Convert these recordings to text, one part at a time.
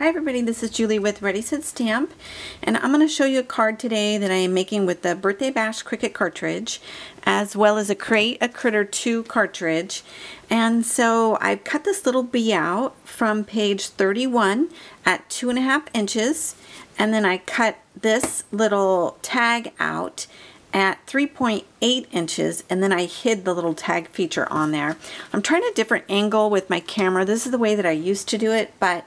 Hi everybody, this is Julie with CardzTV Stamp, and I'm going to show you a card today that I am making with the Birthday Bash Cricut cartridge, as well as a Create a Critter 2 cartridge. And so I've cut this little bee out from page 31 at 2.5 inches, and then I cut this little tag out at 3.8 inches, and then I hid the little tag feature on there. I'm trying a different angle with my camera. This is the way that I used to do it, but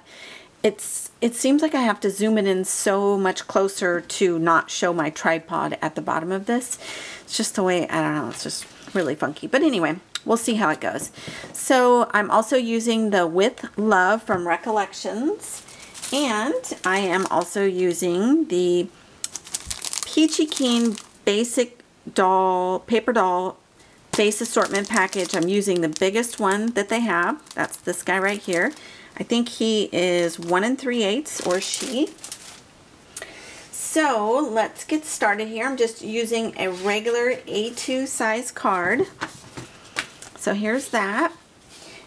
it seems like I have to zoom it in so much closer to not show my tripod at the bottom of this. It's just the way, I don't know, it's just really funky. But anyway, we'll see how it goes. So I'm also using the With Love from Recollections, and I am also using the Peachy Keen Basic Doll, Paper Doll Face Assortment Package. I'm using the biggest one that they have. That's this guy right here. I think he is 1 3/8, or she. So let's get started here. I'm just using a regular A2 size card. So here's that.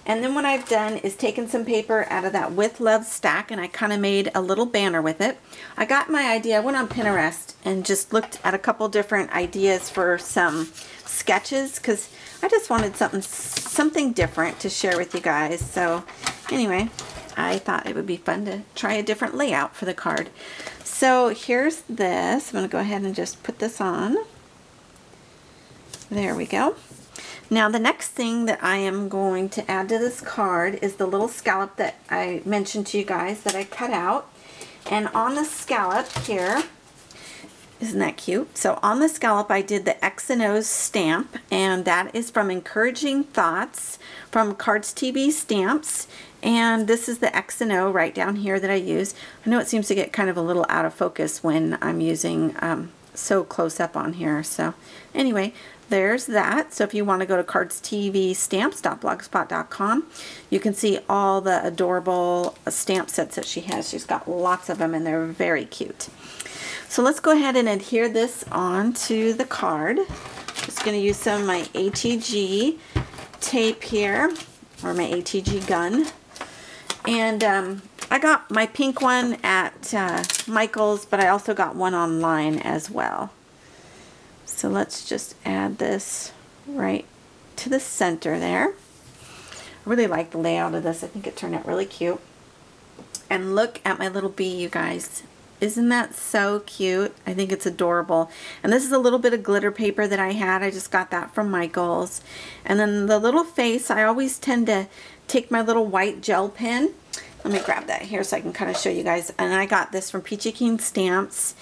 And then what I've done is taken some paper out of that With Love stack, and I kind of made a little banner with it. I got my idea, I went on Pinterest and just looked at a couple different ideas for some sketches, because I just wanted something different to share with you guys. So anyway, I thought it would be fun to try a different layout for the card. So here's this. I'm going to go ahead and just put this on. There we go. Now the next thing that I am going to add to this card is the little scallop that I mentioned to you guys that I cut out. And on the scallop here, isn't that cute? So on the scallop I did the X and O's stamp, and that is from Encouraging Thoughts from CardzTV Stamps. And this is the X and O right down here that I use. I know it seems to get kind of a little out of focus when I'm using so close up on here. So anyway, there's that. So if you want to go to cardztvstamps.blogspot.com, you can see all the adorable stamp sets that she has. She's got lots of them, and they're very cute. So let's go ahead and adhere this onto the card. Just going to use some of my ATG tape here, or my ATG gun. And I got my pink one at Michael's, but I also got one online as well. So let's just add this right to the center there. I really like the layout of this. I think it turned out really cute. And look at my little bee, you guys. Isn't that so cute? I think it's adorable. And this is a little bit of glitter paper that I had. I just got that from Michael's. And then the little face, I always tend to take my little white gel pen. Let me grab that here so I can kind of show you guys. And I got this from Peachy Keen Stamps.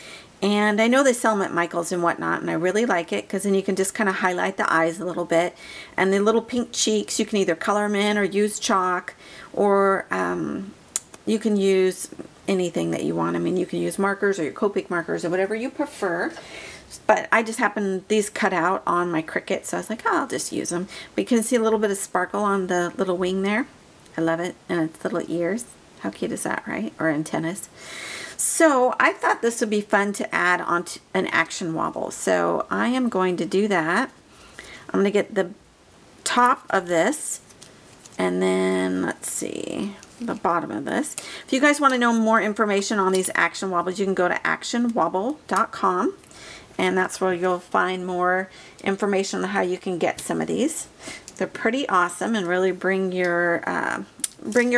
And I know they sell them at Michael's and whatnot, and I really like it because then you can just kind of highlight the eyes a little bit. And the little pink cheeks, you can either color them in or use chalk, or you can use anything that you want. I mean, you can use markers or your Copic markers or whatever you prefer. But I just happened, these cut out on my Cricut, so I was like, oh, I'll just use them. But you can see a little bit of sparkle on the little wing there. I love it. And its little ears. How cute is that, right? Or antennas. So I thought this would be fun to add onto an action wobble. So I am going to do that. I'm going to get the top of this, and then let's see, the bottom of this. If you guys want to know more information on these action wobbles, you can go to actionwobble.com, and that's where you'll find more information on how you can get some of these. They're pretty awesome and really bring your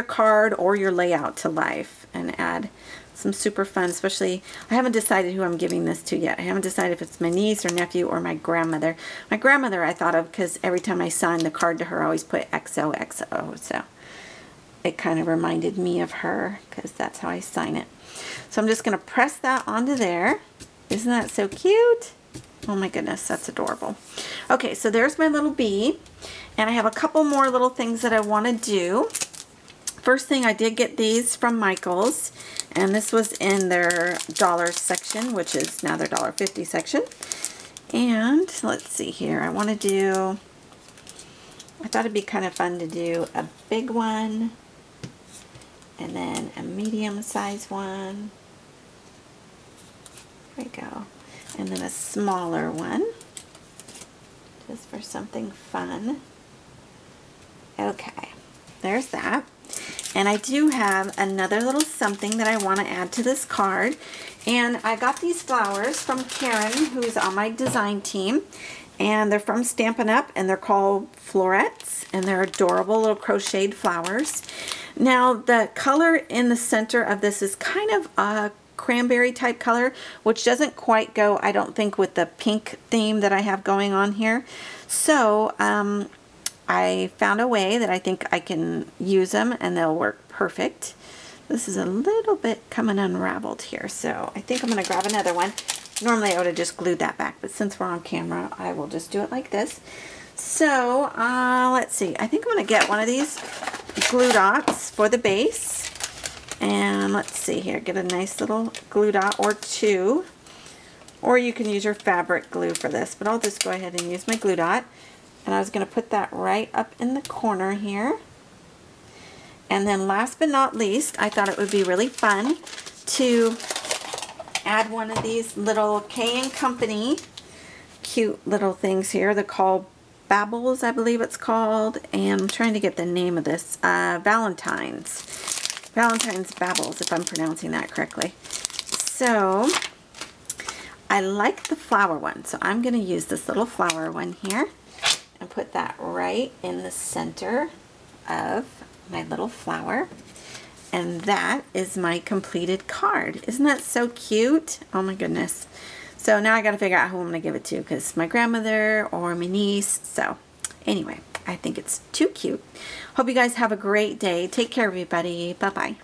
card or your layout to life and add some super fun, especially, I haven't decided who I'm giving this to yet. I haven't decided if it's my niece or nephew or my grandmother. My grandmother I thought of because every time I signed the card to her, I always put XOXO. So it kind of reminded me of her because that's how I sign it. So I'm just going to press that onto there. Isn't that so cute? Oh my goodness, that's adorable. Okay, so there's my little bee. And I have a couple more little things that I want to do. First thing, I did get these from Michael's, and this was in their dollar section, which is now their $1.50 section. And let's see here, I thought it'd be kind of fun to do a big one, and then a medium size one. There we go. And then a smaller one, just for something fun. Okay, there's that. And I do have another little something that I want to add to this card. And I got these flowers from Karen, who's on my design team. And they're from Stampin' Up! And they're called florets. And they're adorable little crocheted flowers. Now, the color in the center of this is kind of a cranberry type color, which doesn't quite go, I don't think, with the pink theme that I have going on here. So I found a way that I think I can use them and they'll work perfect. This is a little bit coming unraveled here, so I think I'm going to grab another one. Normally I would have just glued that back, but since we're on camera, I will just do it like this. So let's see, I think I'm going to get one of these glue dots for the base. And let's see here, get a nice little glue dot or two. Or you can use your fabric glue for this, but I'll just go ahead and use my glue dot. And I was going to put that right up in the corner here. And then last but not least, I thought it would be really fun to add one of these little K & Company cute little things here. They're called Babbles, I believe it's called. And I'm trying to get the name of this. Valentine's Babbles, if I'm pronouncing that correctly. So I like the flower one, so I'm going to use this little flower one here and put that right in the center of my little flower. And that is my completed card. Isn't that so cute? Oh my goodness. So now I got to figure out who I'm going to give it to, because my grandmother or my niece. So anyway, I think it's too cute. Hope you guys have a great day. Take care, everybody. Bye-bye.